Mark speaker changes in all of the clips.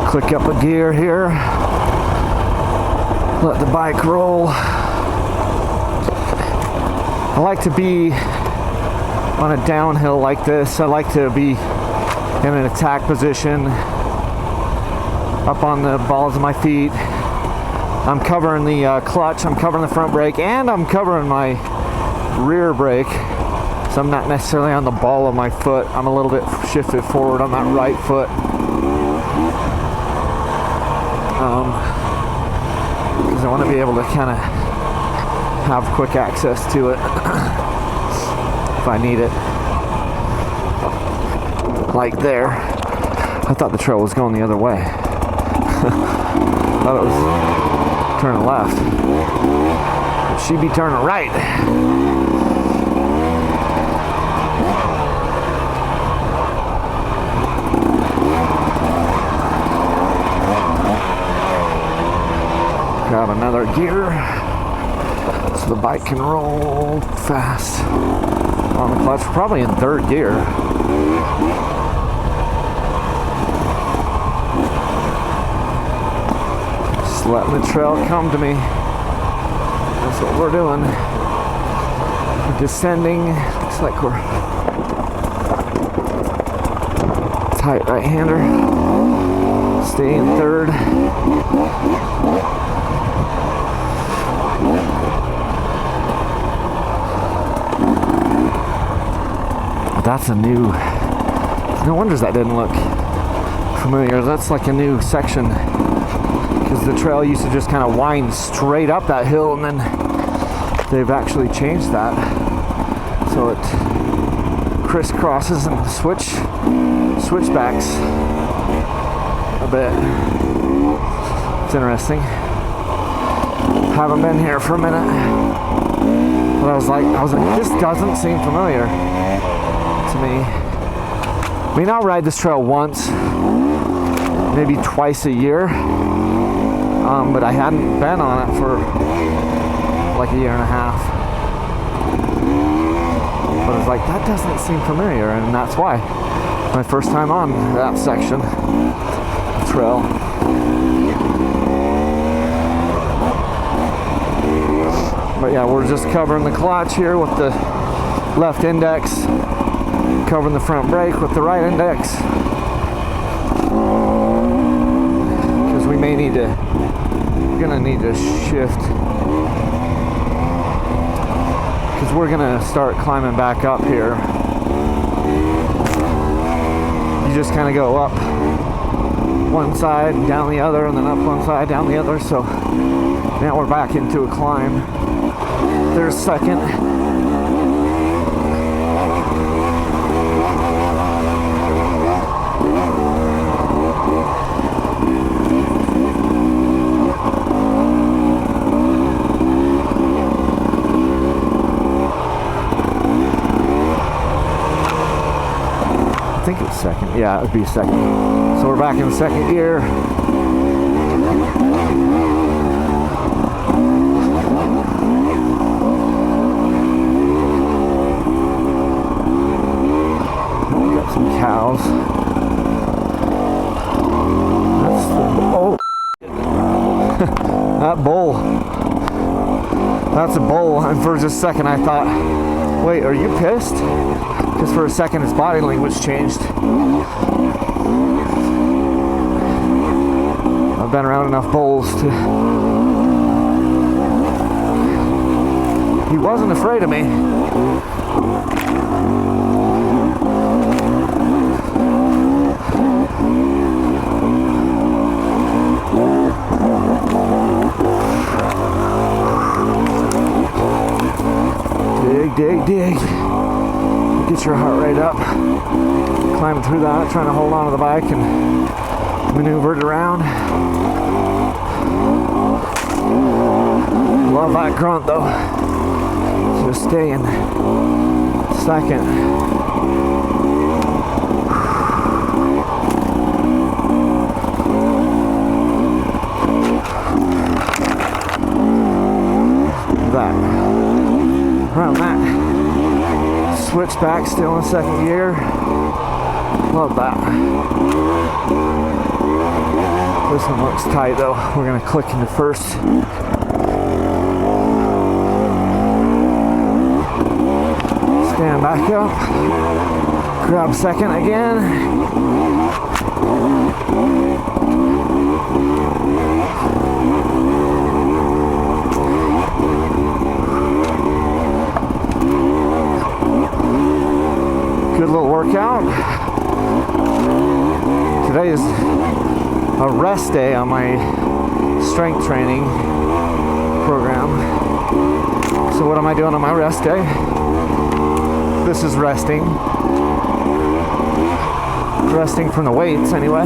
Speaker 1: Click up a gear here. Let the bike roll. I like to be on a downhill like this. I like to be in an attack position, up on the balls of my feet. I'm covering the clutch, I'm covering the front brake, and I'm covering my rear brake. So I'm not necessarily on the ball of my foot. I'm a little bit shifted forward on that right foot. Because I want to be able to kind of have quick access to it if I need it. Like there. I thought the trail was going the other way. I thought it was turning left. But she'd be turning right. Grab another gear so the bike can roll fast on the clutch. Probably in third gear. Just letting the trail come to me. That's what we're doing. We're descending. Looks like we're tight right-hander. Stay in third. That's a new, no wonders that didn't look familiar. That's like a new section, because the trail used to just kind of wind straight up that hill, and then they've actually changed that so it crisscrosses and switchbacks a bit. It's interesting. Haven't been here for a minute, but I was like, this doesn't seem familiar to me. I mean, I'll ride this trail once, maybe twice a year, but I hadn't been on it for like a year and a half. But it's like, that doesn't seem familiar, and that's why. My first time on that section, the trail. But yeah, we're just covering the clutch here with the left index, covering the front brake with the right index, because we may need to, gonna need to shift, because we're gonna start climbing back up here. You just kind of go up one side, down the other, and then up one side, down the other. So now we're back into a climb. There's second. I think it's second. Yeah, it would be second. So we're back in second gear. Got some cows. That's the bull. That bull. That's a bull. And for just a second I thought, wait, are you pissed? Because for a second his body language changed. I've been around enough bulls to... He wasn't afraid of me. Dig. Get your heart rate up. Climbing through that, trying to hold on to the bike and maneuver it around. Love that grunt though. Just staying second. That. Around that. Switchback still in second gear. Love that. This one looks tight though. We're gonna click into first. Stand back up. Grab second again. Good little workout. Today is a rest day on my strength training program. So what am I doing on my rest day? This is resting. Resting from the weights anyway.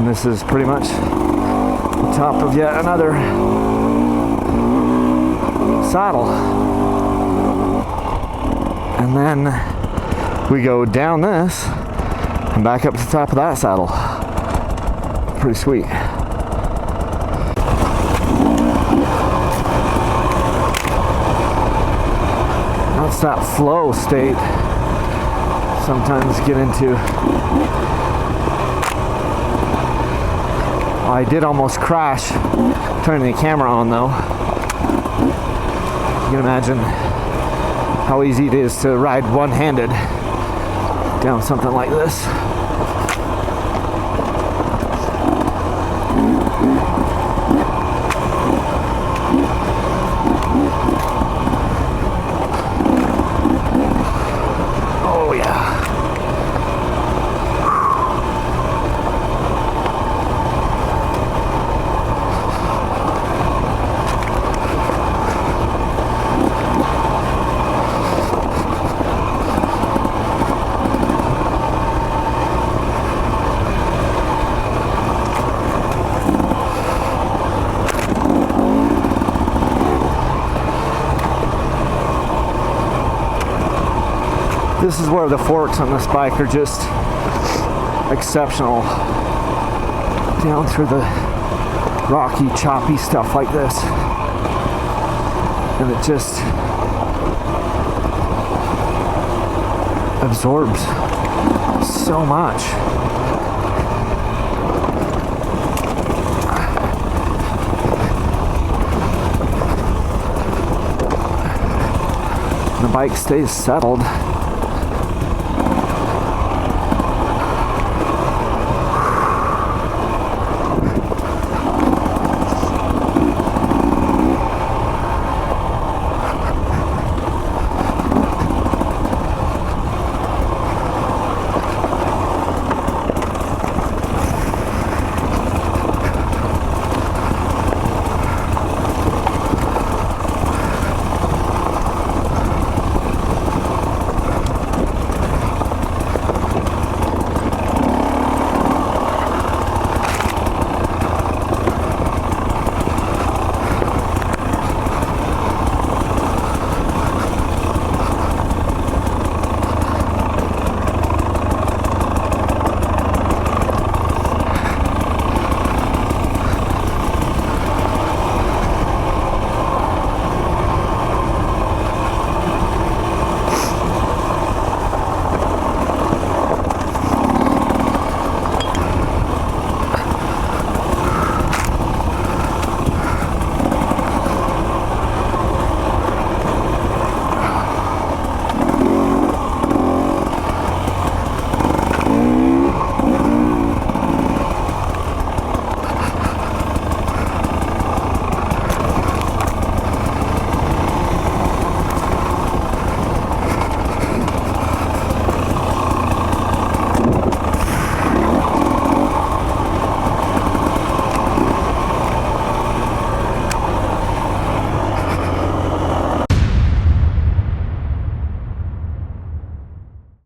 Speaker 1: This is pretty much the top of yet another saddle. And then we go down this and back up to the top of that saddle. Pretty sweet. That's that flow state sometimes get into. I did almost crash turning the camera on though. You can imagine how easy it is to ride one-handed down something like this. Oh yeah. This is where the forks on this bike are just exceptional. Down through the rocky, choppy stuff like this. And it just absorbs so much. The bike stays settled.